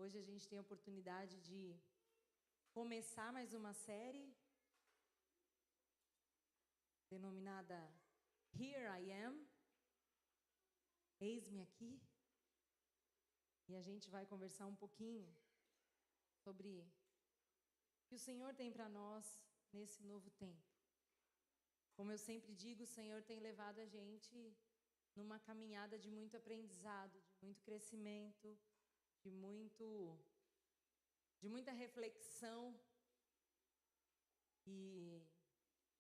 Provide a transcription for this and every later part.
Hoje a gente tem a oportunidade de começar mais uma série denominada Here I Am, Eis-me aqui. E a gente vai conversar um pouquinho sobre o que o Senhor tem para nós nesse novo tempo. Como eu sempre digo, o Senhor tem levado a gente numa caminhada de muito aprendizado, de muito crescimento, de muita reflexão. E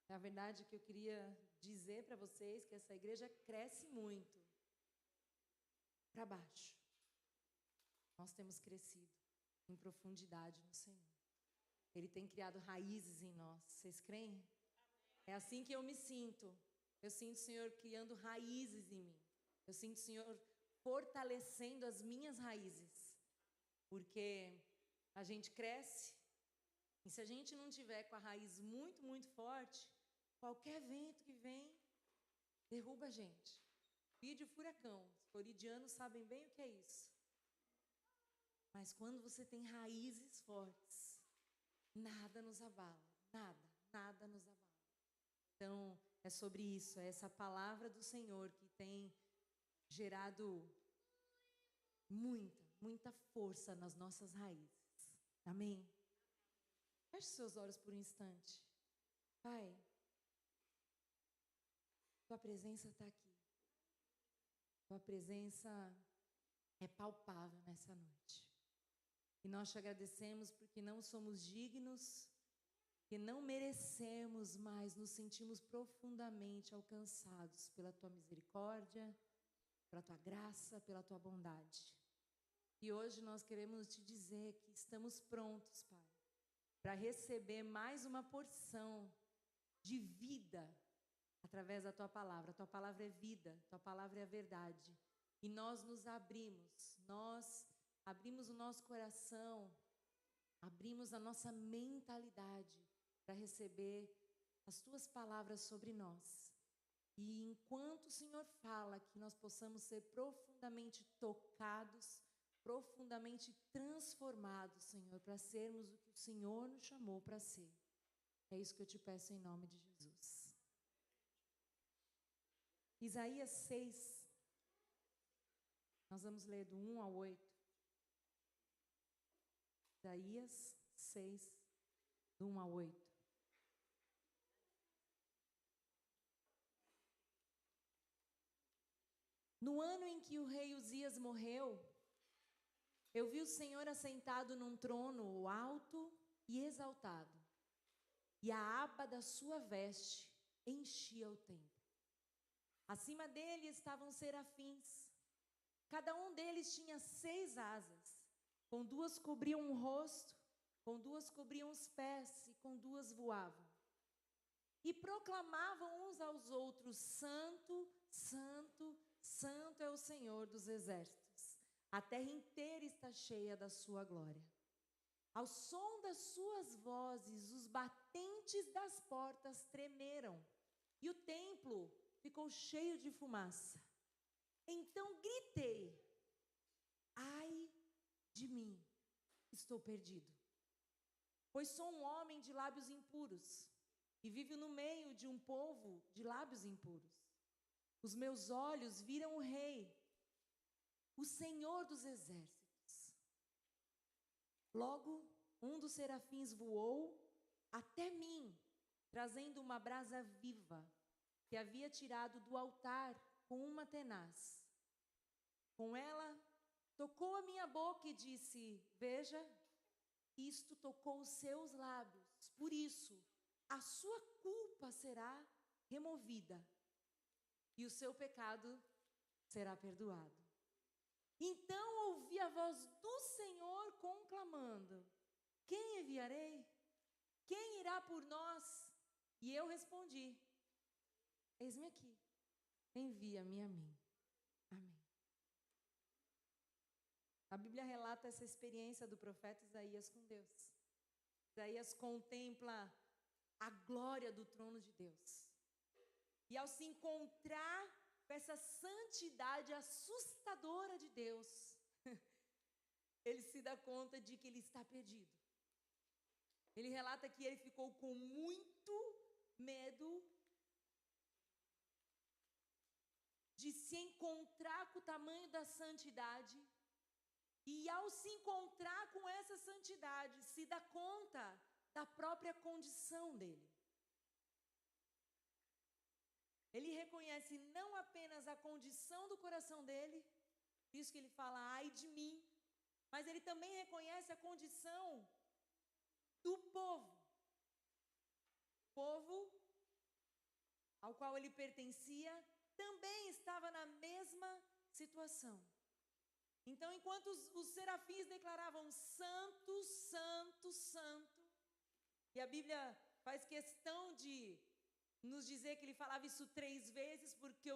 a verdade que eu queria dizer para vocês que essa igreja cresce muito para baixo. Nós temos crescido em profundidade no Senhor. Ele tem criado raízes em nós. Vocês creem? É assim que eu me sinto. Eu sinto o Senhor criando raízes em mim. Eu sinto o Senhor fortalecendo as minhas raízes. Porque a gente cresce. E se a gente não tiver com a raiz muito, muito forte, qualquer vento que vem, derruba a gente. Vide o furacão. Os floridianos sabem bem o que é isso. Mas quando você tem raízes fortes, nada nos abala. Nada nos abala. Então, é sobre isso. É essa palavra do Senhor que tem gerado muita força nas nossas raízes. Amém? Feche seus olhos por um instante. Pai, Tua presença está aqui. Tua presença é palpável nessa noite. E nós te agradecemos porque não somos dignos, que não merecemos, mas nos sentimos profundamente alcançados pela Tua misericórdia, pela Tua graça, pela Tua bondade. E hoje nós queremos te dizer que estamos prontos, Pai, para receber mais uma porção de vida através da Tua palavra. A Tua palavra é vida, a Tua palavra é a verdade. E nós nos abrimos, nós abrimos o nosso coração, abrimos a nossa mentalidade para receber as Tuas palavras sobre nós. E enquanto o Senhor fala, que nós possamos ser profundamente tocados, profundamente transformados, Senhor, para sermos o que o Senhor nos chamou para ser. É isso que eu te peço em nome de Jesus. Isaías 6, nós vamos ler do 1 ao 8. Isaías 6, do 1 ao 8. No ano em que o rei Uzias morreu, eu vi o Senhor assentado num trono alto e exaltado, e a aba da sua veste enchia o templo. Acima dele estavam serafins. Cada um deles tinha 6 asas. Com 2 cobriam o rosto, com 2 cobriam os pés e com 2 voavam. E proclamavam uns aos outros: Santo, Santo, Santo é o Senhor dos exércitos. A terra inteira está cheia da sua glória. Ao som das suas vozes, os batentes das portas tremeram e o templo ficou cheio de fumaça. Então gritei: ai de mim, estou perdido, pois sou um homem de lábios impuros e vivo no meio de um povo de lábios impuros. Os meus olhos viram o Rei, o Senhor dos exércitos. Logo, um dos serafins voou até mim, trazendo uma brasa viva que havia tirado do altar com uma tenaz. Com ela, tocou a minha boca e disse: veja, isto tocou os seus lábios, por isso a sua culpa será removida e o seu pecado será perdoado. Então ouvi a voz do Senhor conclamando: quem enviarei? Quem irá por nós? E eu respondi: eis-me aqui, envia-me a mim. Amém. A Bíblia relata essa experiência do profeta Isaías com Deus. Isaías contempla a glória do trono de Deus. E ao se encontrar com essa santidade assustadora de Deus, ele se dá conta de que ele está perdido. Ele relata que ele ficou com muito medo de se encontrar com o tamanho da santidade, e ao se encontrar com essa santidade, se dá conta da própria condição dele. Ele reconhece não apenas a condição do coração dele, por isso que ele fala, ai de mim, mas ele também reconhece a condição do povo. Povo ao qual ele pertencia também estava na mesma situação. Então, enquanto os serafins declaravam santo, santo, santo, e a Bíblia faz questão de nos dizer que ele falava isso 3 vezes, porque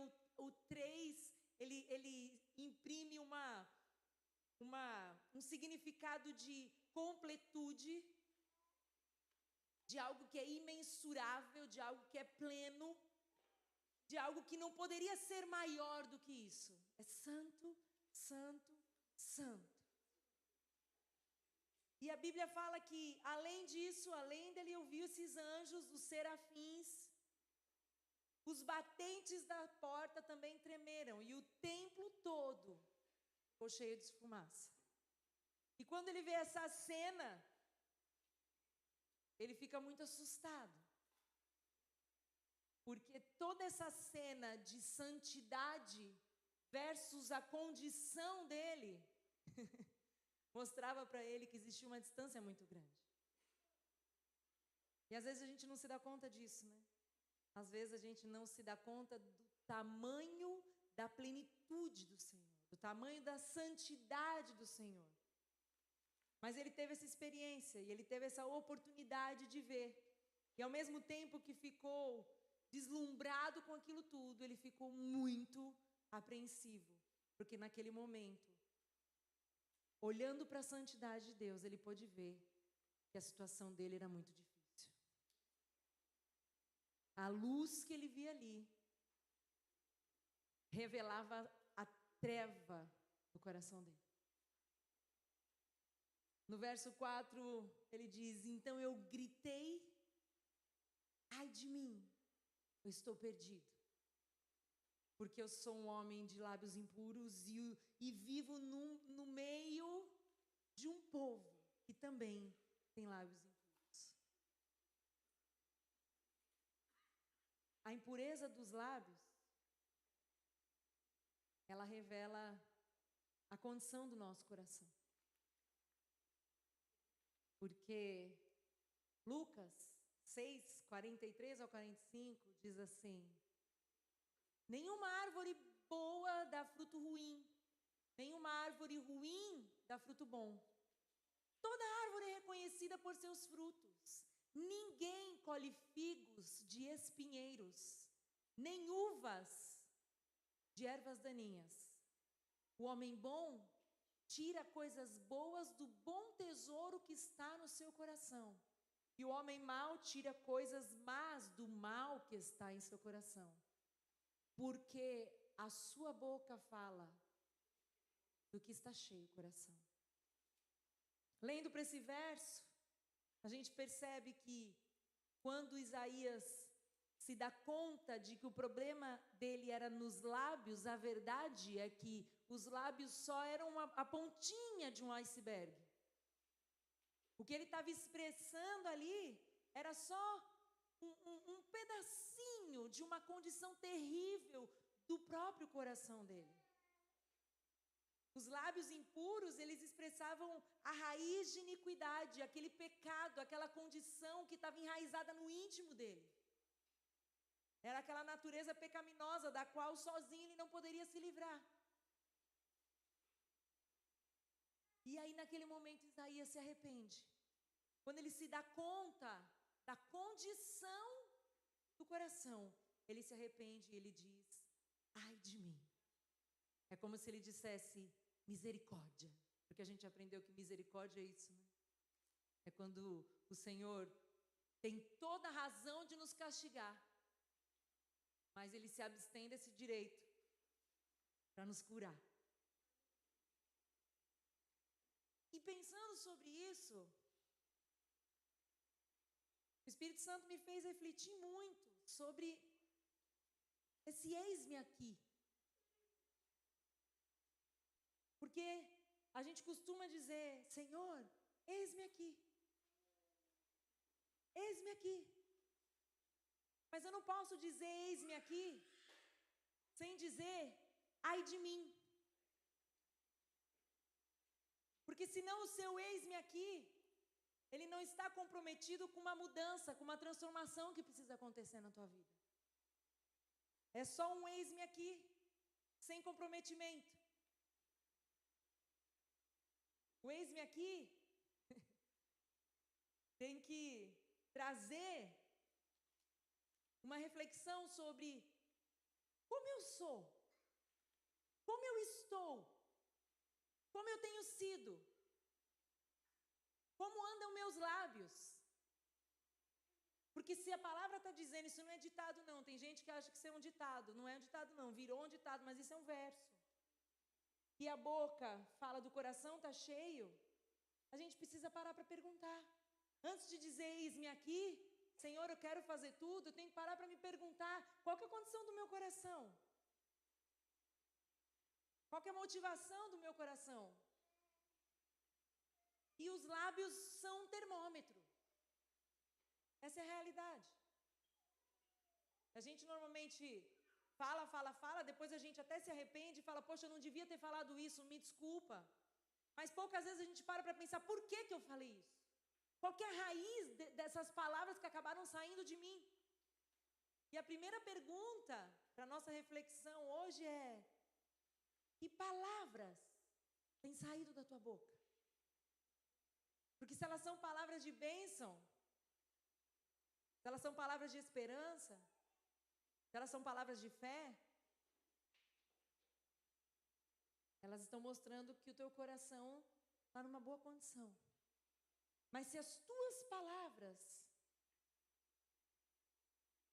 o 3, ele imprime um significado de completude, de algo que é imensurável, de algo que é pleno, de algo que não poderia ser maior do que isso. É santo, santo, santo. E a Bíblia fala que, além disso, além dele ouvir esses anjos, os serafins, os batentes da porta também tremeram, e o templo todo ficou cheio de fumaça. E quando ele vê essa cena, ele fica muito assustado. Porque toda essa cena de santidade versus a condição dele mostrava para ele que existia uma distância muito grande. E às vezes a gente não se dá conta disso, né? Às vezes a gente não se dá conta do tamanho da plenitude do Senhor, do tamanho da santidade do Senhor. Mas ele teve essa experiência e ele teve essa oportunidade de ver. E ao mesmo tempo que ficou deslumbrado com aquilo tudo, ele ficou muito apreensivo, porque naquele momento, olhando para a santidade de Deus, ele pôde ver que a situação dele era muito difícil. A luz que ele via ali revelava a treva do coração dele. No verso 4, ele diz, então eu gritei, ai de mim, eu estou perdido, porque eu sou um homem de lábios impuros e vivo no meio de um povo que também tem lábios impuros. A impureza dos lábios, ela revela a condição do nosso coração. Porque Lucas 6, 43 ao 45 diz assim, nenhuma árvore boa dá fruto ruim, nenhuma árvore ruim dá fruto bom. Toda árvore é reconhecida por seus frutos. Ninguém colhe figos de espinheiros, nem uvas de ervas daninhas. O homem bom tira coisas boas do bom tesouro que está no seu coração. E o homem mau tira coisas más do mal que está em seu coração. Porque a sua boca fala do que está cheio o coração. Lendo para esse verso, a gente percebe que quando Isaías se dá conta de que o problema dele era nos lábios, a verdade é que os lábios só eram a pontinha de um iceberg. O que ele estava expressando ali era só um pedacinho de uma condição terrível do próprio coração dele. Os lábios impuros, eles expressavam a raiz de iniquidade, aquele pecado, aquela condição que estava enraizada no íntimo dele. Era aquela natureza pecaminosa da qual sozinho ele não poderia se livrar. E aí naquele momento Isaías se arrepende. Quando ele se dá conta da condição do coração, ele se arrepende e ele diz, ai de mim. É como se ele dissesse, misericórdia. Porque a gente aprendeu que misericórdia é isso, né? É quando o Senhor tem toda a razão de nos castigar, mas ele se abstém desse direito para nos curar. pensando sobre isso, o Espírito Santo me fez refletir muito sobre esse eis-me aqui. Porque a gente costuma dizer, Senhor, eis-me aqui. Eis-me aqui. Mas eu não posso dizer eis-me aqui sem dizer ai de mim. Porque senão o seu eis-me aqui, ele não está comprometido com uma mudança, com uma transformação que precisa acontecer na tua vida. É só um eis-me aqui, sem comprometimento. O eis-me aqui tem que trazer uma reflexão sobre como eu sou, como eu estou, como eu tenho sido, como andam meus lábios. Porque se a palavra está dizendo, isso não é ditado não, tem gente que acha que isso é um ditado, não é um ditado não, virou um ditado, mas isso é um verso. E a boca fala do coração, está cheio, a gente precisa parar para perguntar. Antes de dizer, eis-me aqui, Senhor, eu quero fazer tudo, eu tenho que parar para me perguntar, qual que é a condição do meu coração? Qual que é a motivação do meu coração? E os lábios são um termômetro. Essa é a realidade. A gente normalmente fala, depois a gente até se arrepende e fala, poxa, eu não devia ter falado isso, me desculpa. Mas poucas vezes a gente para pensar, por que eu falei isso? Qual que é a raiz dessas palavras que acabaram saindo de mim? E a primeira pergunta para a nossa reflexão hoje é, que palavras têm saído da tua boca? Porque se elas são palavras de bênção, se elas são palavras de esperança, se elas são palavras de fé, elas estão mostrando que o teu coração está numa boa condição. Mas se as tuas palavras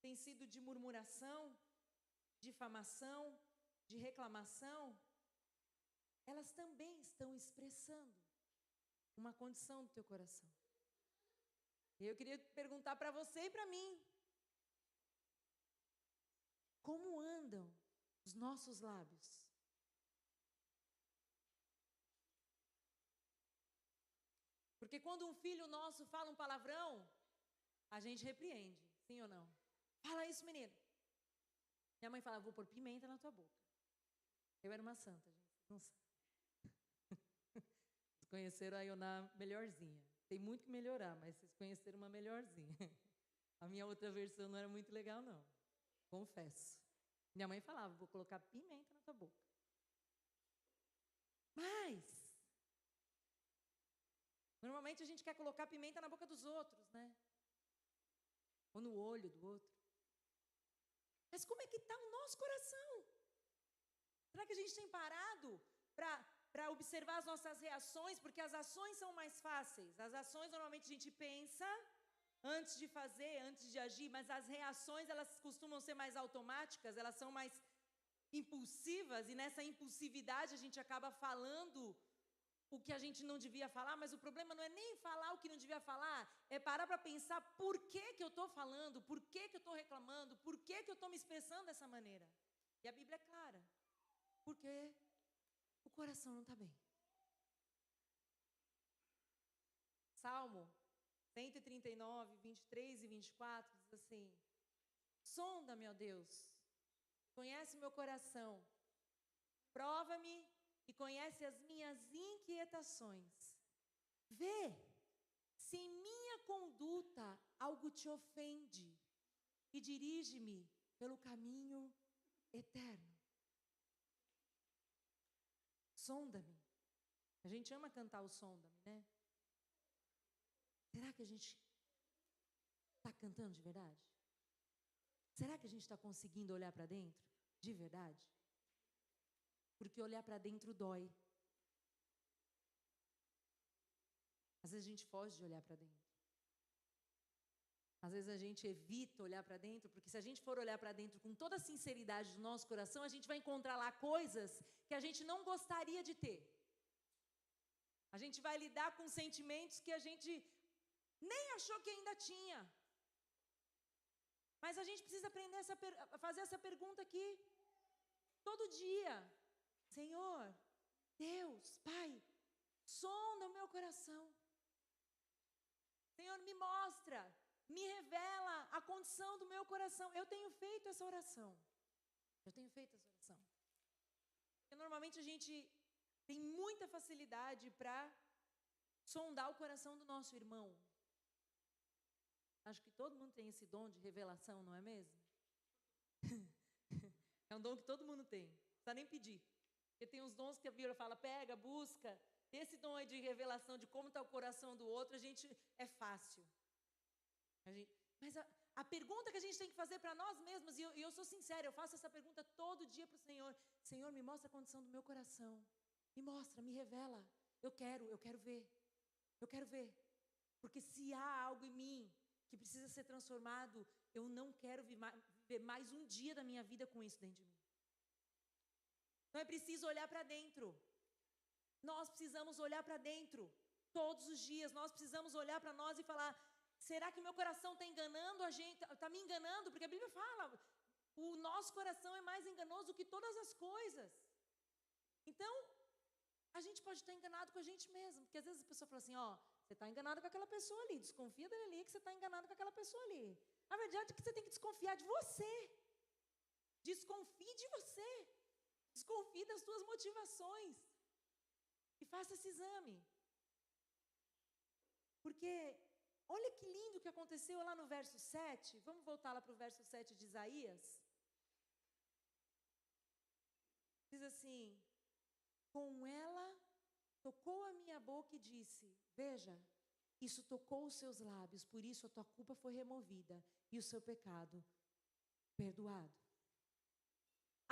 têm sido de murmuração, difamação, de reclamação, elas também estão expressando uma condição do teu coração. E eu queria perguntar para você e para mim, como andam os nossos lábios? Porque quando um filho nosso fala um palavrão, a gente repreende, sim ou não? Fala isso, menino. Minha mãe fala, vou pôr pimenta na tua boca. Eu era uma santa, gente, não sabe. Vocês conheceram a Ioná melhorzinha. Tem muito que melhorar, mas vocês conheceram uma melhorzinha. A minha outra versão não era muito legal, não. Confesso. Minha mãe falava, vou colocar pimenta na tua boca. Mas normalmente a gente quer colocar pimenta na boca dos outros, né? Ou no olho do outro. Mas como é que está o nosso coração? Será que a gente tem parado para observar as nossas reações? Porque as ações são mais fáceis. As ações normalmente a gente pensa antes de fazer, antes de agir, mas as reações elas costumam ser mais automáticas, elas são mais impulsivas e nessa impulsividade a gente acaba falando o que a gente não devia falar, mas o problema não é nem falar o que não devia falar, é parar para pensar por que eu estou falando, por que eu estou reclamando, por que eu estou me expressando dessa maneira. E a Bíblia é clara, porque o coração não está bem. Salmo 139, 23 e 24 diz assim, sonda-me, ó Deus, conhece meu coração, prova-me e conhece as minhas inquietações. Vê se em minha conduta algo te ofende e dirige-me pelo caminho eterno. Sonda-me. A gente ama cantar o sonda-me, né? Será que a gente está cantando de verdade? Será que a gente está conseguindo olhar para dentro de verdade? Porque olhar para dentro dói. Às vezes a gente foge de olhar para dentro. Às vezes a gente evita olhar para dentro, porque se a gente for olhar para dentro com toda a sinceridade do nosso coração, a gente vai encontrar lá coisas que a gente não gostaria de ter. A gente vai lidar com sentimentos que a gente nem achou que ainda tinha. Mas a gente precisa aprender a fazer essa pergunta aqui. Todo dia. Senhor, Deus, Pai, sonda o meu coração. Senhor, me mostra, me revela a condição do meu coração. Eu tenho feito essa oração. Porque normalmente a gente tem muita facilidade para sondar o coração do nosso irmão. Acho que todo mundo tem esse dom de revelação, não é mesmo? É um dom que todo mundo tem. Não precisa nem pedir. Porque tem uns dons que a Bíblia fala, pega, busca. Esse dom aí de revelação de como está o coração do outro, a gente é fácil. Mas a pergunta que a gente tem que fazer para nós mesmos, e eu sou sincera, eu faço essa pergunta todo dia para o Senhor. Senhor, me mostra a condição do meu coração. Me mostra, me revela. Eu quero ver. Eu quero ver. Porque se há algo em mim que precisa ser transformado, eu não quero viver mais um dia da minha vida com isso dentro de mim. Então é preciso olhar para dentro. Nós precisamos olhar para dentro. Todos os dias, nós precisamos olhar para nós e falar, será que o meu coração está enganando a gente? Está me enganando? Porque a Bíblia fala, o nosso coração é mais enganoso do que todas as coisas. Então, a gente pode estar enganado com a gente mesmo. Porque às vezes a pessoa fala assim, ó, você está enganado com aquela pessoa ali. Desconfia dele ali que você está enganado com aquela pessoa ali. A verdade é que você tem que desconfiar de você. Desconfie de você. Desconfie das suas motivações. E faça esse exame. Porque, olha que lindo que aconteceu lá no verso 7. Vamos voltar lá para o verso 7 de Isaías. Diz assim, com ela tocou a minha boca e disse, veja, isso tocou os seus lábios, por isso a tua culpa foi removida e o seu pecado perdoado.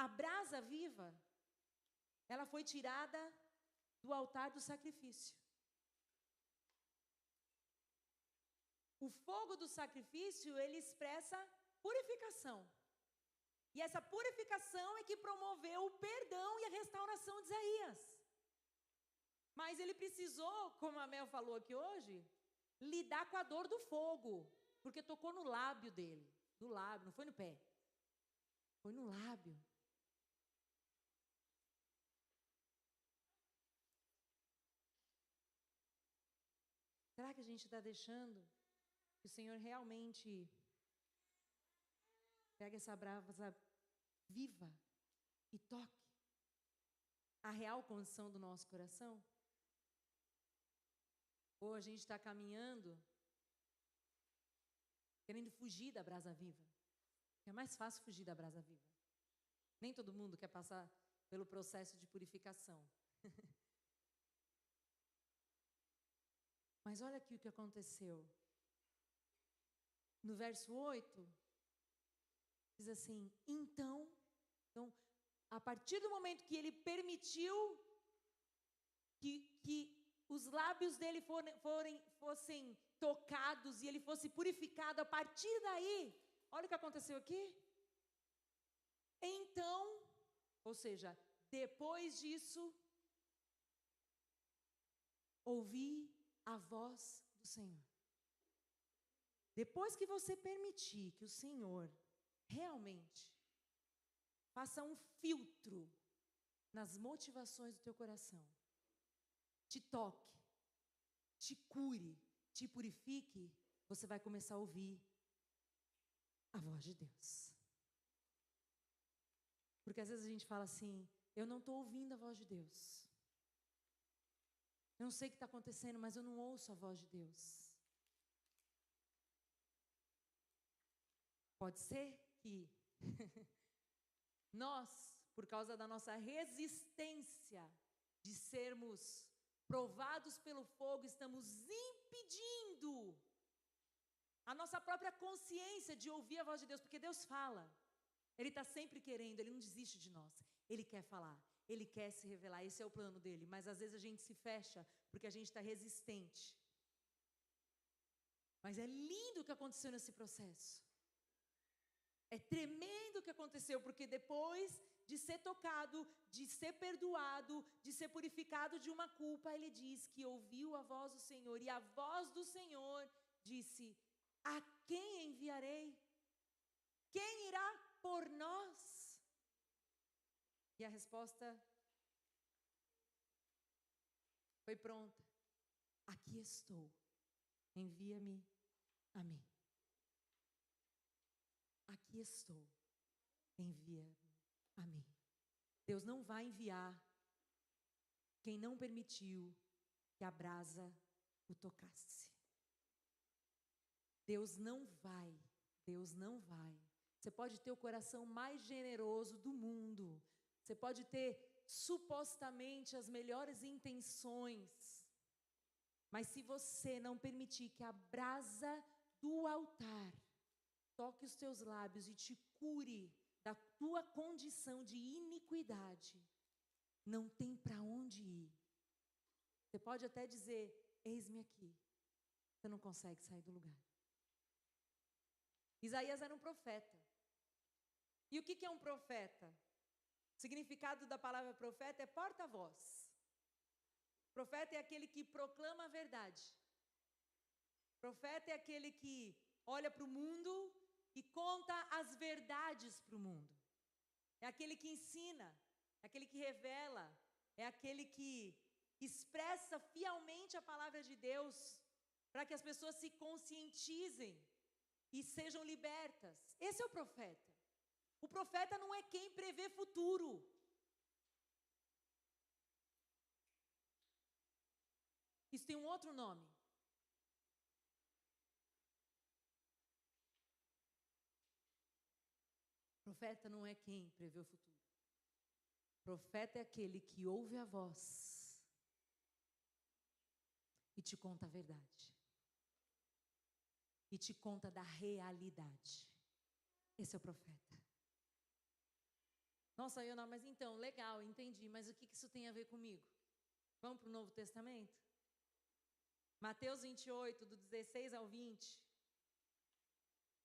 A brasa viva, ela foi tirada do altar do sacrifício. O fogo do sacrifício, ele expressa purificação. E essa purificação é que promoveu o perdão e a restauração de Isaías. Mas ele precisou, como a Mel falou aqui hoje, lidar com a dor do fogo. Porque tocou no lábio dele. No lábio, não foi no pé. Foi no lábio. Será que a gente está deixando que o Senhor realmente pegue essa brasa viva e toque a real condição do nosso coração? Ou a gente está caminhando querendo fugir da brasa viva? É mais fácil fugir da brasa viva. Nem todo mundo quer passar pelo processo de purificação. Mas olha aqui o que aconteceu. No verso 8, diz assim, então, a partir do momento que ele permitiu que os lábios dele fossem tocados e ele fosse purificado, a partir daí, olha o que aconteceu aqui. Então, ou seja, depois disso, ouvi a voz do Senhor. Depois que você permitir que o Senhor realmente faça um filtro nas motivações do teu coração, te toque, te cure, te purifique, você vai começar a ouvir a voz de Deus. Porque às vezes a gente fala assim, eu não estou ouvindo a voz de Deus. Eu não sei o que está acontecendo, mas eu não ouço a voz de Deus. Pode ser que nós, por causa da nossa resistência de sermos provados pelo fogo, estamos impedindo a nossa própria consciência de ouvir a voz de Deus, porque Deus fala. Ele está sempre querendo, Ele não desiste de nós. Ele quer falar, Ele quer se revelar, esse é o plano dele. Mas às vezes a gente se fecha porque a gente está resistente. Mas é lindo o que aconteceu nesse processo. É tremendo o que aconteceu, porque depois de ser tocado, de ser perdoado, de ser purificado de uma culpa, ele diz que ouviu a voz do Senhor, e a voz do Senhor disse: a quem enviarei? Quem irá por nós? E a resposta foi pronta: aqui estou, envia-me a mim. Aqui estou, envia-me a mim. Deus não vai enviar quem não permitiu que a brasa o tocasse. Deus não vai. Você pode ter o coração mais generoso do mundo, você pode ter supostamente as melhores intenções, mas se você não permitir que a brasa do altar toque os teus lábios e te cure da tua condição de iniquidade, não tem para onde ir. Você pode até dizer: eis-me aqui. Você não consegue sair do lugar. Isaías era um profeta. E o que é um profeta? O significado da palavra profeta é porta-voz. Profeta é aquele que proclama a verdade. Profeta é aquele que olha para o mundo e conta as verdades para o mundo. É aquele que ensina, é aquele que revela, é aquele que expressa fielmente a palavra de Deus para que as pessoas se conscientizem e sejam libertas. Esse é o profeta. O profeta não é quem prevê futuro. Isso tem um outro nome. Profeta não é quem prevê o futuro. Profeta é aquele que ouve a voz e te conta a verdade. E te conta da realidade. Esse é o profeta. Nossa, Iona, mas então, legal, entendi, mas o que isso tem a ver comigo? Vamos para o Novo Testamento? Mateus 28, do 16 ao 20.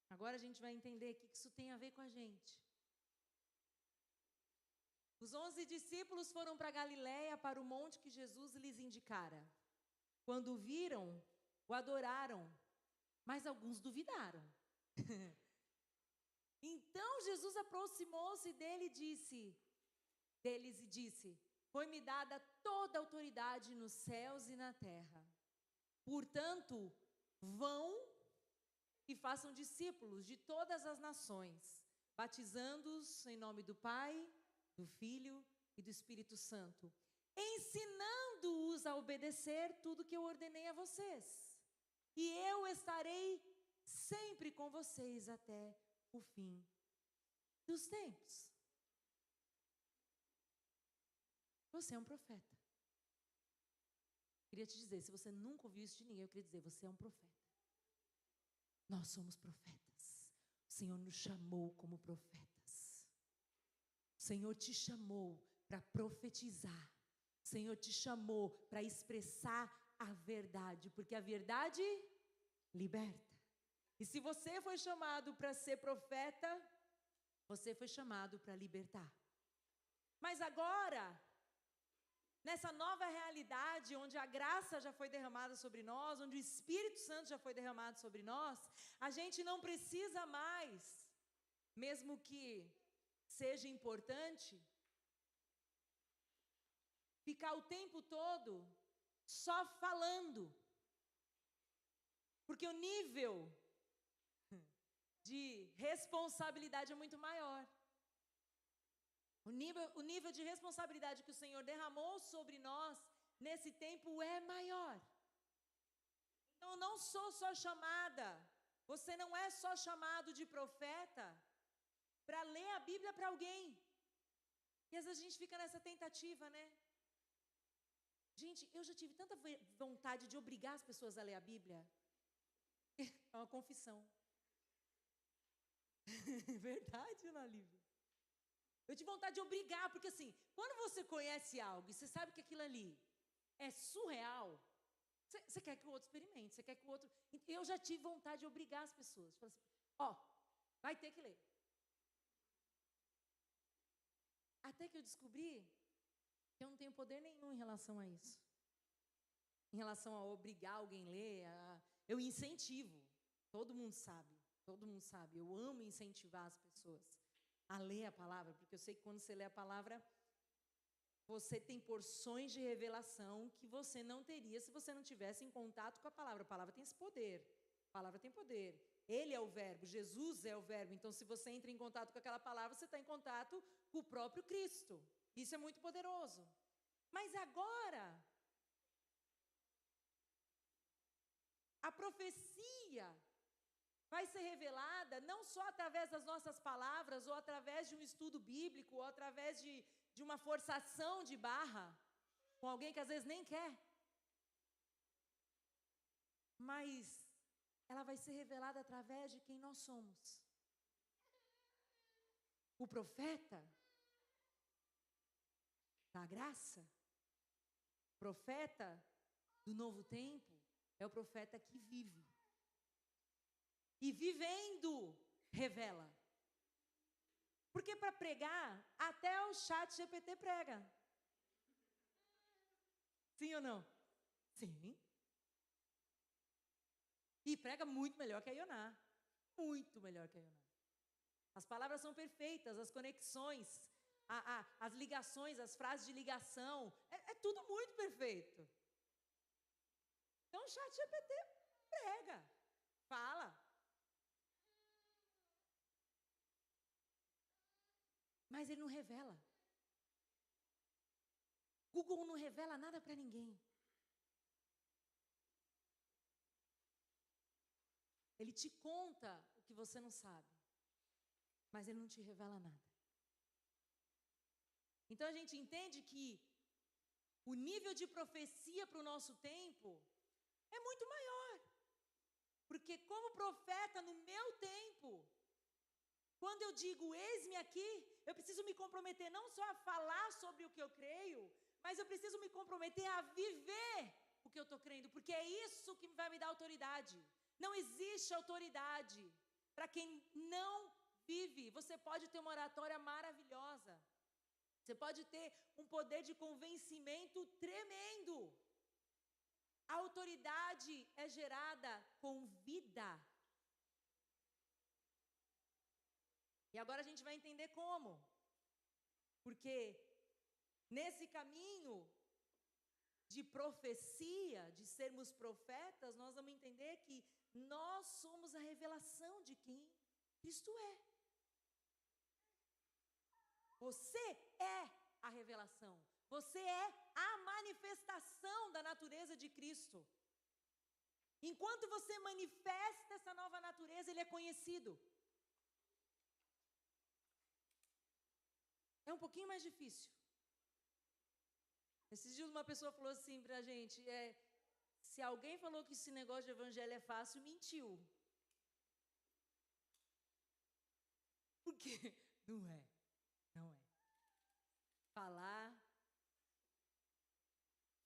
Agora a gente vai entender o que isso tem a ver com a gente. Os 11 discípulos foram para Galiléia, para o monte que Jesus lhes indicara. Quando o viram, o adoraram, mas alguns duvidaram. Então Jesus aproximou-se deles e disse: foi-me dada toda a autoridade nos céus e na terra. Portanto, vão e façam discípulos de todas as nações, batizando-os em nome do Pai, do Filho e do Espírito Santo, ensinando-os a obedecer tudo que eu ordenei a vocês. E eu estarei sempre com vocês até o fim dos tempos. Você é um profeta. Queria te dizer, se você nunca ouviu isso de ninguém, eu queria dizer, você é um profeta. Nós somos profetas. O Senhor nos chamou como profetas. O Senhor te chamou para profetizar. O Senhor te chamou para expressar a verdade, porque a verdade liberta. E se você foi chamado para ser profeta, você foi chamado para libertar. Mas agora, nessa nova realidade, onde a graça já foi derramada sobre nós, onde o Espírito Santo já foi derramado sobre nós, a gente não precisa mais, mesmo que seja importante, ficar o tempo todo só falando. Porque o nível de responsabilidade é muito maior. O nível de responsabilidade que o Senhor derramou sobre nós nesse tempo é maior. Então eu não sou só chamada, você não é só chamado de profeta para ler a Bíblia para alguém. E às vezes a gente fica nessa tentativa, né? Gente, eu já tive tanta vontade de obrigar as pessoas a ler a Bíblia. É uma confissão. Verdade, Ana Lívia? Eu tive vontade de obrigar, porque assim, quando você conhece algo e você sabe que aquilo ali é surreal, você quer que o outro experimente, você quer que o outro... Eu já tive vontade de obrigar as pessoas. Falar assim, vai ter que ler. Até que eu descobri que eu não tenho poder nenhum em relação a isso. Em relação a obrigar alguém a ler, eu incentivo. Todo mundo sabe. Eu amo incentivar as pessoas a ler a palavra, porque eu sei que quando você lê a palavra, você tem porções de revelação que você não teria se você não tivesse em contato com a palavra. A palavra tem esse poder. A palavra tem poder. Ele é o verbo, Jesus é o verbo. Então, se você entra em contato com aquela palavra, você está em contato com o próprio Cristo. Isso é muito poderoso. Mas agora, a profecia vai ser revelada não só através das nossas palavras, ou através de um estudo bíblico, ou através de uma forçação de barra, com alguém que às vezes nem quer. Mas ela vai ser revelada através de quem nós somos. O profeta da graça, profeta do novo tempo, é o profeta que vive. E vivendo, revela. Porque para pregar, até o chat GPT prega. Sim ou não? Sim. E prega muito melhor que a Ioná. Muito melhor que a Ioná. As palavras são perfeitas, as conexões, as ligações, as frases de ligação. É tudo muito perfeito. Então o chat GPT prega, fala. Mas ele não revela. Google não revela nada para ninguém. Ele te conta o que você não sabe, mas ele não te revela nada. Então a gente entende que o nível de profecia para o nosso tempo é muito maior. Porque como profeta no meu tempo, quando eu digo eis-me aqui, eu preciso me comprometer não só a falar sobre o que eu creio, mas eu preciso me comprometer a viver o que eu estou crendo, porque é isso que vai me dar autoridade. Não existe autoridade para quem não vive. Você pode ter uma oratória maravilhosa, você pode ter um poder de convencimento tremendo. A autoridade é gerada com vida. E agora a gente vai entender como. Porque nesse caminho de profecia, de sermos profetas, nós vamos entender que nós somos a revelação de quem Cristo é. Você é a revelação. Você é a manifestação da natureza de Cristo. Enquanto você manifesta essa nova natureza, Ele é conhecido. É um pouquinho mais difícil. Esses dias uma pessoa falou assim pra gente, se alguém falou que esse negócio de evangelho é fácil, mentiu. Porque não é. Falar,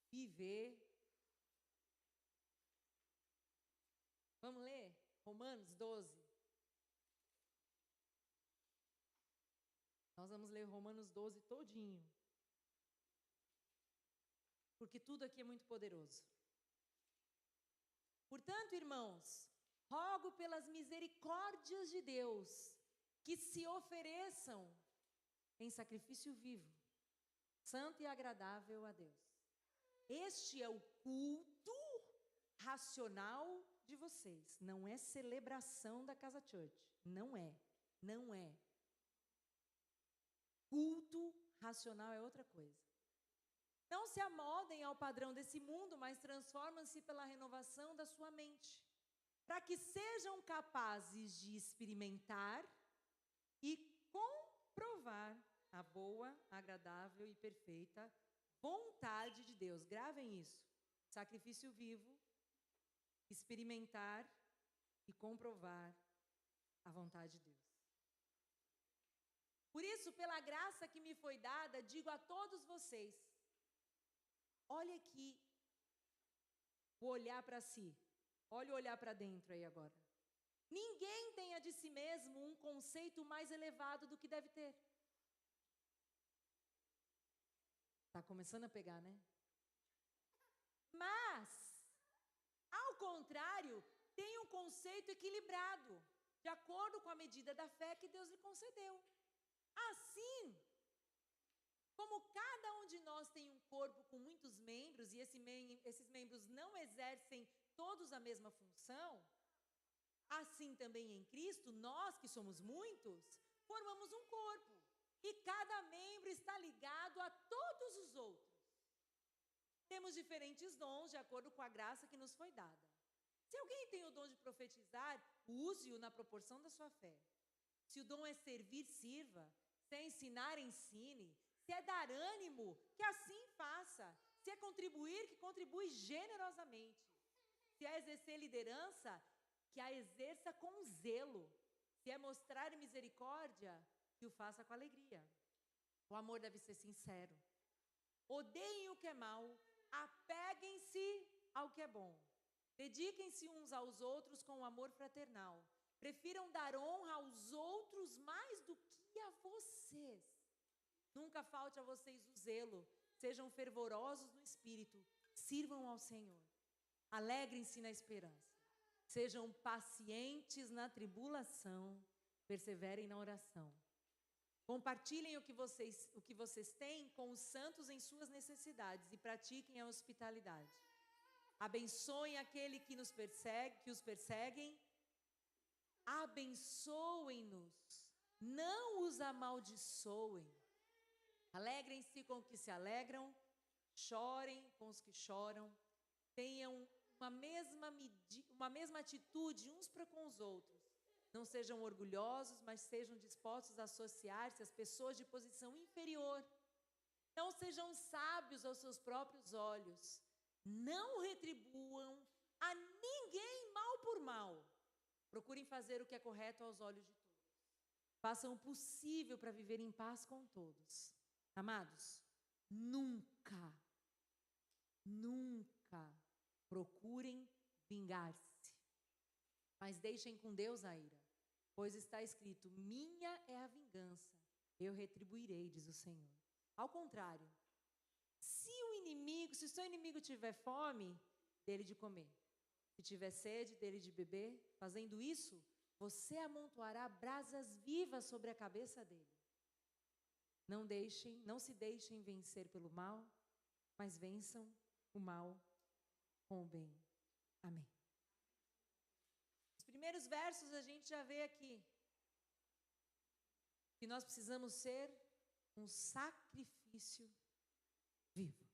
viver. Vamos ler Romanos 12. Nós vamos ler Romanos 12 todinho. Porque tudo aqui é muito poderoso. Portanto, irmãos, rogo pelas misericórdias de Deus, que se ofereçam em sacrifício vivo, santo e agradável a Deus. Este é o culto racional de vocês. Não é celebração da Casa Church. Não é. Culto racional é outra coisa. Não se amoldem ao padrão desse mundo, mas transformam-se pela renovação da sua mente, para que sejam capazes de experimentar e comprovar a boa, agradável e perfeita vontade de Deus. Gravem isso. Sacrifício vivo, experimentar e comprovar a vontade de Deus. Por isso, pela graça que me foi dada, digo a todos vocês, olha aqui o olhar para si. Olha o olhar para dentro aí agora. Ninguém tenha de si mesmo um conceito mais elevado do que deve ter. Tá começando a pegar, né? Mas, ao contrário, tem um conceito equilibrado, de acordo com a medida da fé que Deus lhe concedeu. Assim, como cada um de nós tem um corpo com muitos membros, e esses membros não exercem todos a mesma função, assim também em Cristo, nós que somos muitos, formamos um corpo. E cada membro está ligado a todos os outros. Temos diferentes dons de acordo com a graça que nos foi dada. Se alguém tem o dom de profetizar, use-o na proporção da sua fé. Se o dom é servir, sirva. Se é ensinar, ensine. Se é dar ânimo, que assim faça. Se é contribuir, que contribui generosamente. Se é exercer liderança, que a exerça com zelo. Se é mostrar misericórdia, que o faça com alegria. O amor deve ser sincero. Odeiem o que é mal, apeguem-se ao que é bom. Dediquem-se uns aos outros com o amor fraternal. Prefiram dar honra aos outros mais do que a vocês. Nunca falte a vocês o zelo. Sejam fervorosos no espírito. Sirvam ao Senhor. Alegrem-se na esperança. Sejam pacientes na tribulação. Perseverem na oração. Compartilhem o que vocês têm com os santos em suas necessidades e pratiquem a hospitalidade. Abençoem aquele que os perseguem. Abençoem-nos, não os amaldiçoem. Alegrem-se com os que se alegram, chorem com os que choram. Tenham uma mesma atitude uns para com os outros. Não sejam orgulhosos, mas sejam dispostos a associar-se às pessoas de posição inferior. Não sejam sábios aos seus próprios olhos. Não retribuam a ninguém mal por mal. Procurem fazer o que é correto aos olhos de todos. Façam o possível para viver em paz com todos. Amados, nunca procurem vingar-se, mas deixem com Deus a ira, pois está escrito: minha é a vingança, eu retribuirei, diz o Senhor. Ao contrário, se o seu inimigo tiver fome, dele de comer. Se tiver sede, dele de beber. Fazendo isso, você amontoará brasas vivas sobre a cabeça dele. Não se deixem vencer pelo mal, mas vençam o mal com o bem. Amém. Os primeiros versos a gente já vê aqui que nós precisamos ser um sacrifício vivo.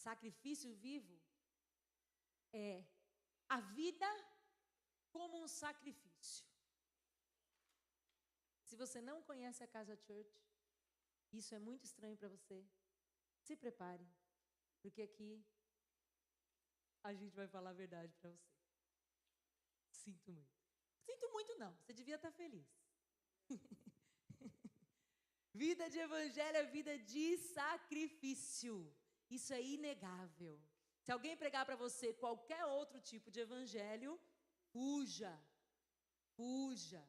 Sacrifício vivo é a vida como um sacrifício. Se você não conhece a Casa Church, isso é muito estranho para você, se prepare, porque aqui a gente vai falar a verdade para você. Sinto muito. Sinto muito não, você devia estar feliz. Vida de evangelho é vida de sacrifício. Isso é inegável. Se alguém pregar para você qualquer outro tipo de evangelho, fuja. Fuja.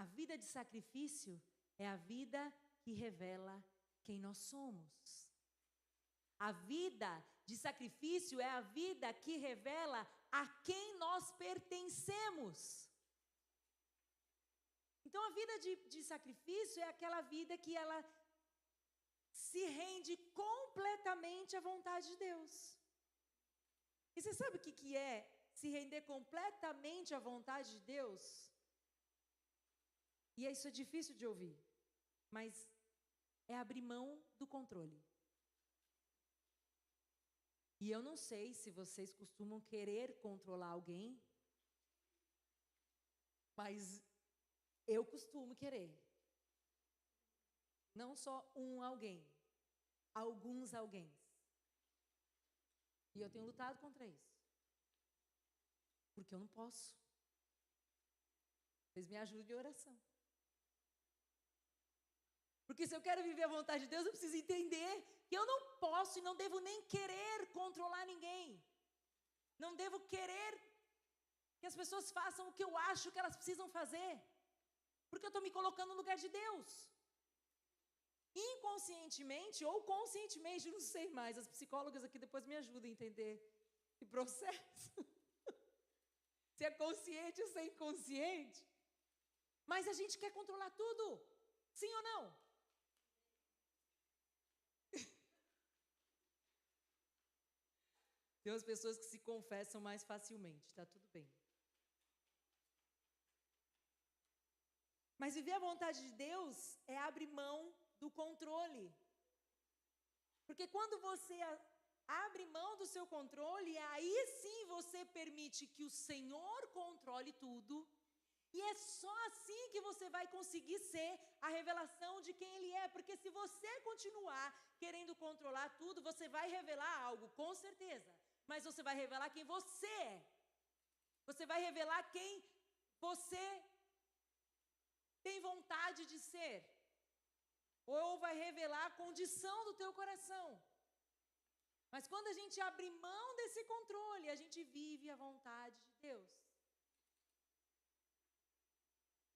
A vida de sacrifício é a vida que revela quem nós somos. A vida de sacrifício é a vida que revela a quem nós pertencemos. Então, a vida de sacrifício é aquela vida que ela se rende completamente à vontade de Deus. E você sabe o que é se render completamente à vontade de Deus? E isso é difícil de ouvir, mas é abrir mão do controle. E eu não sei se vocês costumam querer controlar alguém, mas eu costumo querer. Não só um alguém, alguns alguém. E eu tenho lutado contra isso. Porque eu não posso. Vocês me ajudem em oração. Porque se eu quero viver a vontade de Deus, eu preciso entender que eu não posso e não devo nem querer controlar ninguém. Não devo querer que as pessoas façam o que eu acho que elas precisam fazer, porque eu estou me colocando no lugar de Deus. Inconscientemente ou conscientemente, não sei mais, as psicólogas aqui depois me ajudam a entender esse processo. Se é consciente ou se é inconsciente. Mas a gente quer controlar tudo, sim ou não? Tem umas pessoas que se confessam mais facilmente, tá tudo bem. Mas viver a vontade de Deus é abrir mão do controle. Porque quando você abre mão do seu controle, aí sim você permite que o Senhor controle tudo. E é só assim que você vai conseguir ser a revelação de quem Ele é. Porque se você continuar querendo controlar tudo, você vai revelar algo, com certeza. Mas você vai revelar quem você é. Você vai revelar quem você tem vontade de ser. Ou vai revelar a condição do teu coração. Mas quando a gente abre mão desse controle, a gente vive a vontade de Deus.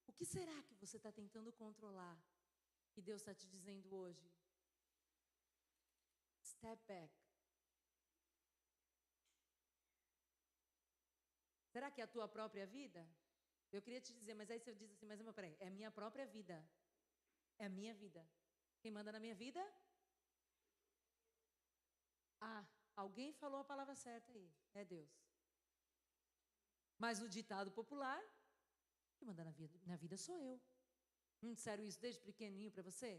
O que será que você está tentando controlar que Deus está te dizendo hoje? Step back. Será que é a tua própria vida? Eu queria te dizer, mas aí você diz assim, mas peraí, é a minha própria vida. É a minha vida. Quem manda na minha vida? Ah, alguém falou a palavra certa aí. É Deus. Mas no ditado popular, quem manda na vida sou eu. Não disseram isso desde pequenininho para você?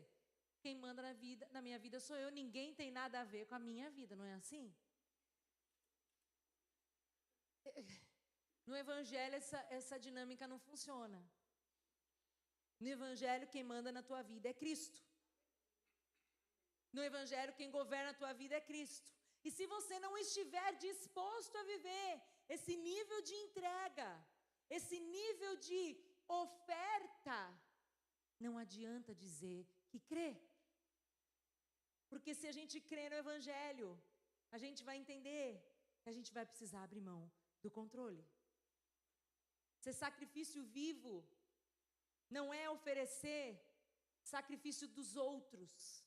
Quem manda na minha vida sou eu. Ninguém tem nada a ver com a minha vida, não é assim? No Evangelho, essa dinâmica não funciona. No Evangelho, quem manda na tua vida é Cristo. No Evangelho, quem governa a tua vida é Cristo. E se você não estiver disposto a viver esse nível de entrega, esse nível de oferta, não adianta dizer que crê. Porque se a gente crê no Evangelho, a gente vai entender que a gente vai precisar abrir mão do controle. Ser sacrifício vivo não é oferecer sacrifício dos outros.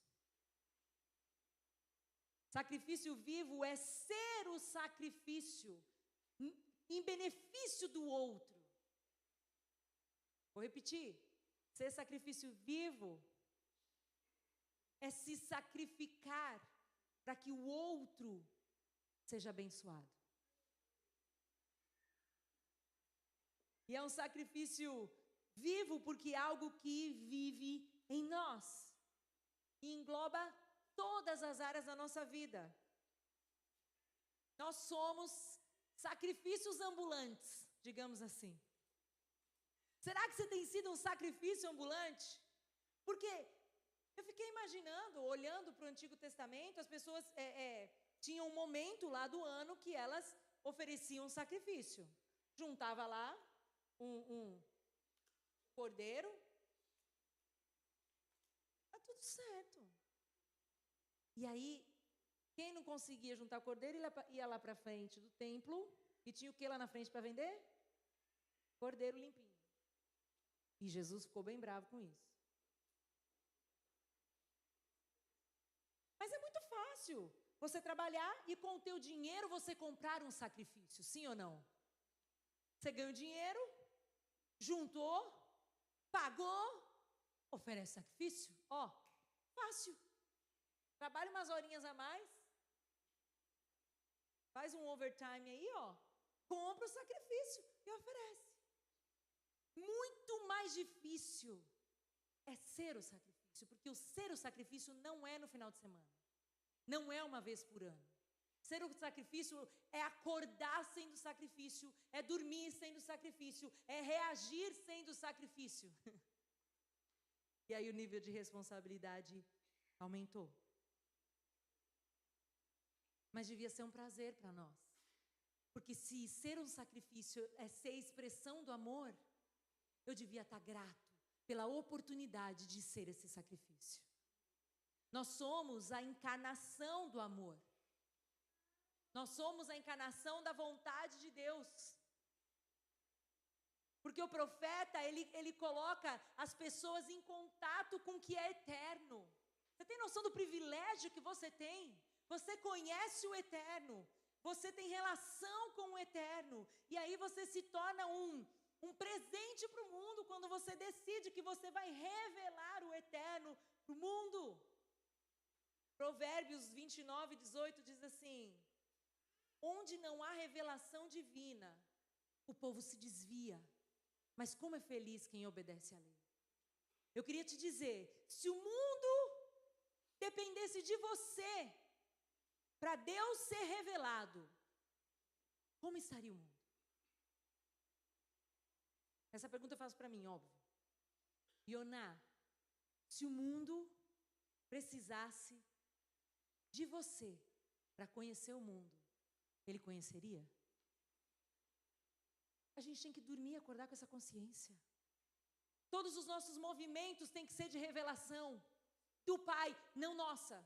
Sacrifício vivo é ser o sacrifício em benefício do outro. Vou repetir. Ser sacrifício vivo é se sacrificar para que o outro seja abençoado. E é um sacrifício vivo porque é algo que vive em nós. E engloba todas as áreas da nossa vida. Nós somos sacrifícios ambulantes, digamos assim. Será que você tem sido um sacrifício ambulante? Porque eu fiquei imaginando, olhando para o Antigo Testamento, as pessoas tinham um momento lá do ano que elas ofereciam um sacrifício. Juntava lá um cordeiro, tá tudo certo. E aí, quem não conseguia juntar cordeiro, ia lá para frente do templo, e tinha o que lá na frente para vender? Cordeiro limpinho. E Jesus ficou bem bravo com isso. Mas é muito fácil você trabalhar e com o teu dinheiro você comprar um sacrifício, sim ou não? Você ganha o dinheiro, juntou, pagou, oferece sacrifício, fácil. Trabalha umas horinhas a mais, faz um overtime aí, compra o sacrifício e oferece. Muito mais difícil é ser o sacrifício, porque o ser o sacrifício não é no final de semana, não é uma vez por ano. Ser o sacrifício é acordar sendo sacrifício, é dormir sendo sacrifício, é reagir sendo sacrifício. E aí o nível de responsabilidade aumentou. Mas devia ser um prazer para nós. Porque se ser um sacrifício é ser expressão do amor, eu devia estar grato pela oportunidade de ser esse sacrifício. Nós somos a encarnação do amor. Nós somos a encarnação da vontade de Deus. Porque o profeta, ele coloca as pessoas em contato com o que é eterno. Você tem noção do privilégio que você tem? Você conhece o eterno. Você tem relação com o eterno. E aí você se torna um presente para o mundo quando você decide que você vai revelar o eterno para o mundo. Provérbios 29:18 diz assim: onde não há revelação divina, o povo se desvia, mas como é feliz quem obedece à lei. Eu queria te dizer, se o mundo dependesse de você para Deus ser revelado, como estaria o mundo? Essa pergunta eu faço para mim, óbvio. Ioná, se o mundo precisasse de você para conhecer o mundo, ele conheceria? A gente tem que dormir e acordar com essa consciência. Todos os nossos movimentos têm que ser de revelação do Pai, não nossa.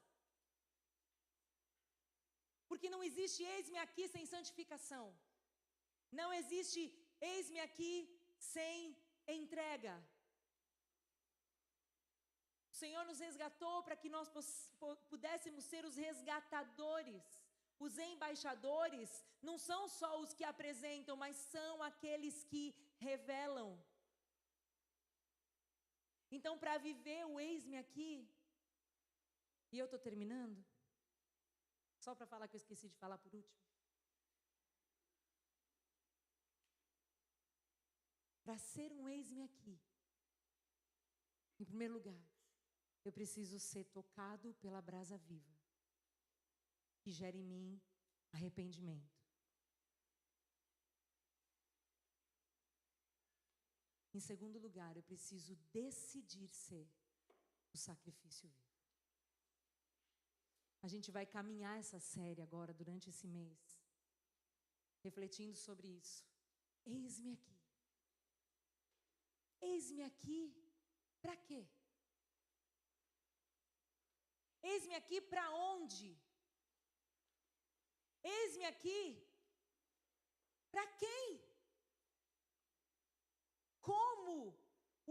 Porque não existe eis-me aqui sem santificação. Não existe eis-me aqui sem entrega. O Senhor nos resgatou para que nós pudéssemos ser os resgatadores. Os embaixadores não são só os que apresentam, mas são aqueles que revelam. Então, para viver o eis-me aqui, e eu estou terminando, só para falar que eu esqueci de falar por último. Para ser um eis-me aqui, em primeiro lugar, eu preciso ser tocado pela brasa viva, que gera em mim arrependimento. Em segundo lugar, eu preciso decidir ser o sacrifício vivo. A gente vai caminhar essa série agora, durante esse mês, refletindo sobre isso. Eis-me aqui. Eis-me aqui, para quê? Eis-me aqui para onde? Eis-me aqui, para quem? Como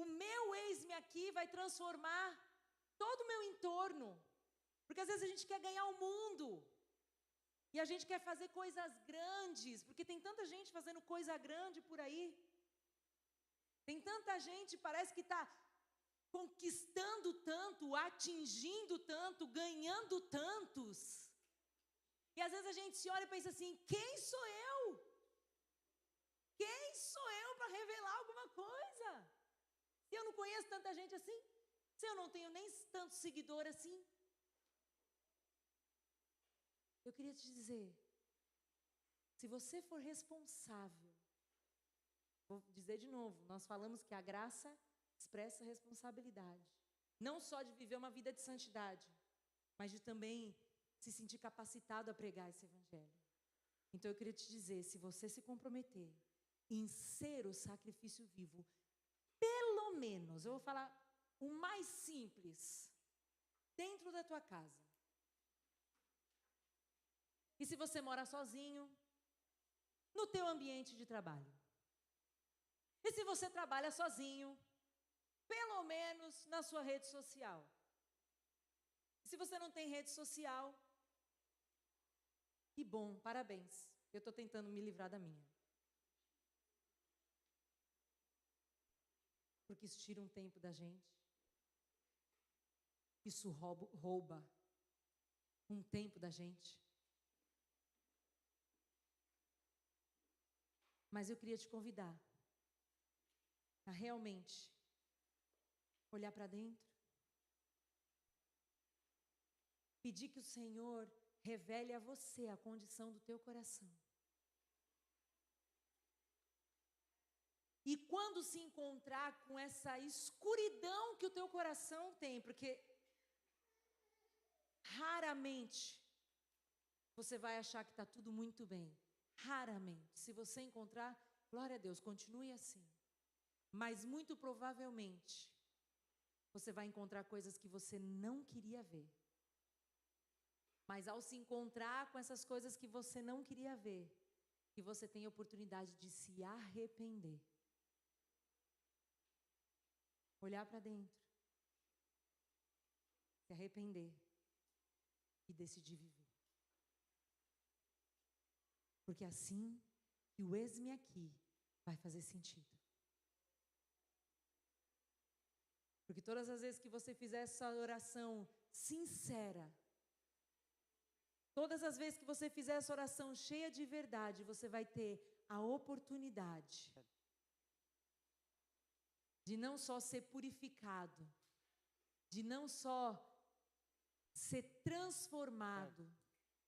o meu eis-me aqui vai transformar todo o meu entorno? Porque às vezes a gente quer ganhar o mundo, e a gente quer fazer coisas grandes, porque tem tanta gente fazendo coisa grande por aí. Tem tanta gente, parece que está conquistando tanto, atingindo tanto, ganhando tantos. E às vezes a gente se olha e pensa assim, quem sou eu? Quem sou eu para revelar alguma coisa? Se eu não conheço tanta gente assim, se eu não tenho nem tanto seguidor assim. Eu queria te dizer, se você for responsável, vou dizer de novo, nós falamos que a graça expressa responsabilidade. Não só de viver uma vida de santidade, mas de também se sentir capacitado a pregar esse evangelho. Então eu queria te dizer, se você se comprometer em ser o sacrifício vivo, pelo menos, eu vou falar o mais simples, dentro da tua casa. E se você mora sozinho, no teu ambiente de trabalho. E se você trabalha sozinho, pelo menos na sua rede social. E se você não tem rede social, que bom, parabéns. Eu estou tentando me livrar da minha. Porque isso tira um tempo da gente. Isso rouba um tempo da gente. Mas eu queria te convidar a realmente olhar para dentro, pedir que o Senhor revele a você a condição do teu coração. E quando se encontrar com essa escuridão que o teu coração tem, porque raramente você vai achar que está tudo muito bem. Raramente. Se você encontrar, glória a Deus, continue assim. Mas muito provavelmente, você vai encontrar coisas que você não queria ver. Mas ao se encontrar com essas coisas que você não queria ver, que você tem a oportunidade de se arrepender. olhar para dentro, se arrepender e decidir viver. Porque assim que o eis-me aqui vai fazer sentido. Porque todas as vezes que você fizer essa oração sincera, todas as vezes que você fizer essa oração cheia de verdade, você vai ter a oportunidade de não só ser purificado, de não só ser transformado,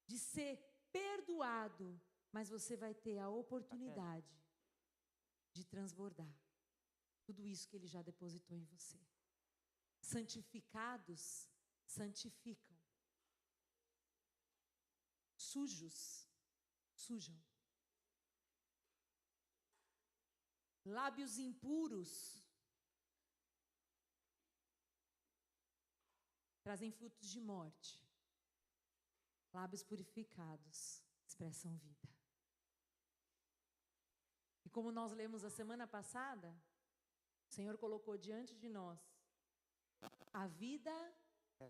de ser perdoado, mas você vai ter a oportunidade de transbordar tudo isso que Ele já depositou em você. Santificados, santificam. Sujos, sujam. Lábios impuros trazem frutos de morte. Lábios purificados expressam vida. E como nós lemos a semana passada, o Senhor colocou diante de nós a vida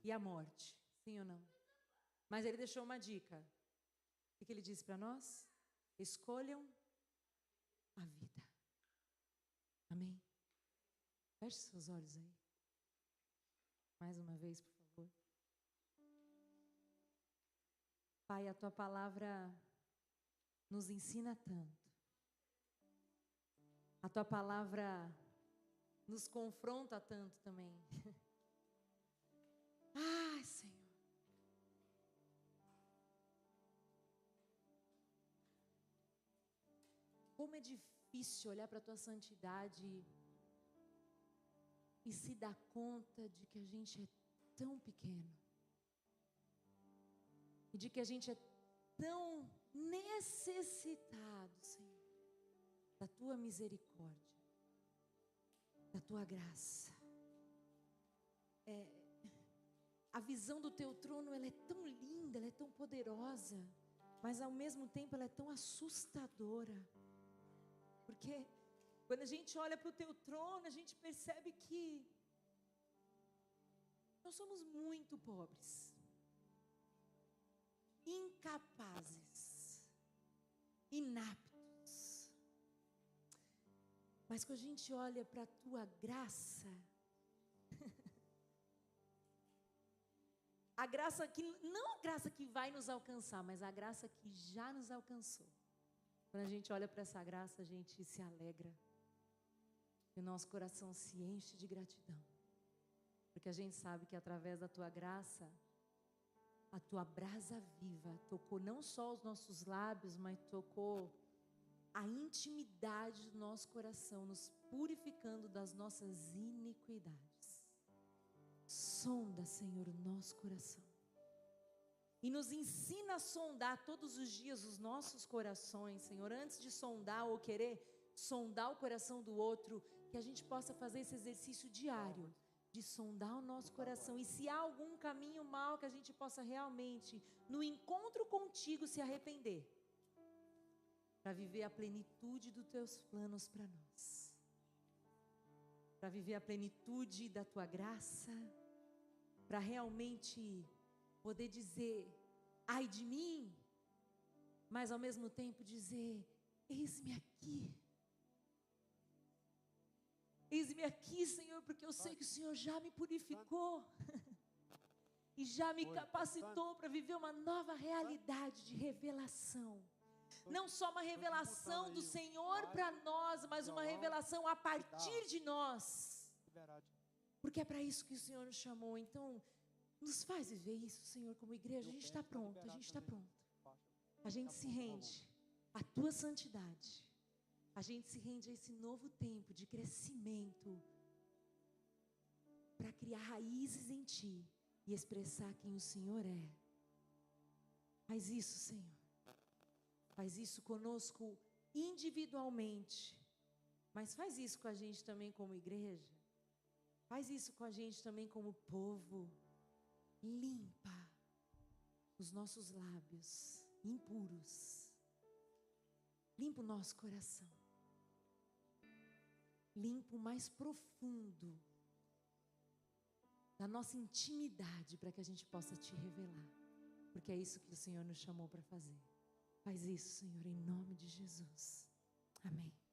e a morte. Sim ou não? Mas Ele deixou uma dica. O que Ele disse para nós? Escolham a vida. Amém? Feche seus olhos aí. Mais uma vez, por favor. Pai, a Tua palavra nos ensina tanto. A Tua palavra nos confronta tanto também. Ai, Senhor. Como é difícil olhar para a Tua santidade e se dar conta de que a gente é tão pequeno. E de que a gente é tão necessitado, Senhor, da Tua misericórdia, da Tua graça. A visão do Teu trono, ela é tão linda, ela é tão poderosa, mas ao mesmo tempo ela é tão assustadora. Porque quando a gente olha para o Teu trono, a gente percebe que nós somos muito pobres, incapazes, inaptos. Mas quando a gente olha para a Tua graça, a graça que, não a graça que vai nos alcançar, mas a graça que já nos alcançou. Quando a gente olha para essa graça, a gente se alegra. E o nosso coração se enche de gratidão. Porque a gente sabe que através da Tua graça, a Tua brasa viva tocou não só os nossos lábios, mas tocou a intimidade do nosso coração, nos purificando das nossas iniquidades. Sonda, Senhor, o nosso coração. E nos ensina a sondar todos os dias os nossos corações, Senhor, antes de sondar ou querer sondar o coração do outro, que a gente possa fazer esse exercício diário, de sondar o nosso coração. E se há algum caminho mau, que a gente possa realmente, no encontro contigo, se arrepender, para viver a plenitude dos Teus planos para nós, para viver a plenitude da Tua graça, para realmente poder dizer, ai de mim, mas ao mesmo tempo dizer, eis-me aqui. Eis-me aqui, Senhor, porque eu sei que o Senhor já me purificou e já me capacitou para viver uma nova realidade de revelação. Não só uma revelação do Senhor para nós, mas uma revelação a partir de nós. Porque é para isso que o Senhor nos chamou. Então, nos faz viver isso, Senhor, como igreja. A gente está pronto, a gente está pronto. A gente se rende à Tua santidade. A gente se rende a esse novo tempo de crescimento para criar raízes em Ti e expressar quem o Senhor é. Faz isso, Senhor. Faz isso conosco individualmente, mas faz isso com a gente também como igreja. Faz isso com a gente também como povo. Limpa os nossos lábios impuros. Limpa o nosso coração. Limpa o mais profundo da nossa intimidade, para que a gente possa te revelar, porque é isso que o Senhor nos chamou para fazer. Faz isso, Senhor, em nome de Jesus. Amém.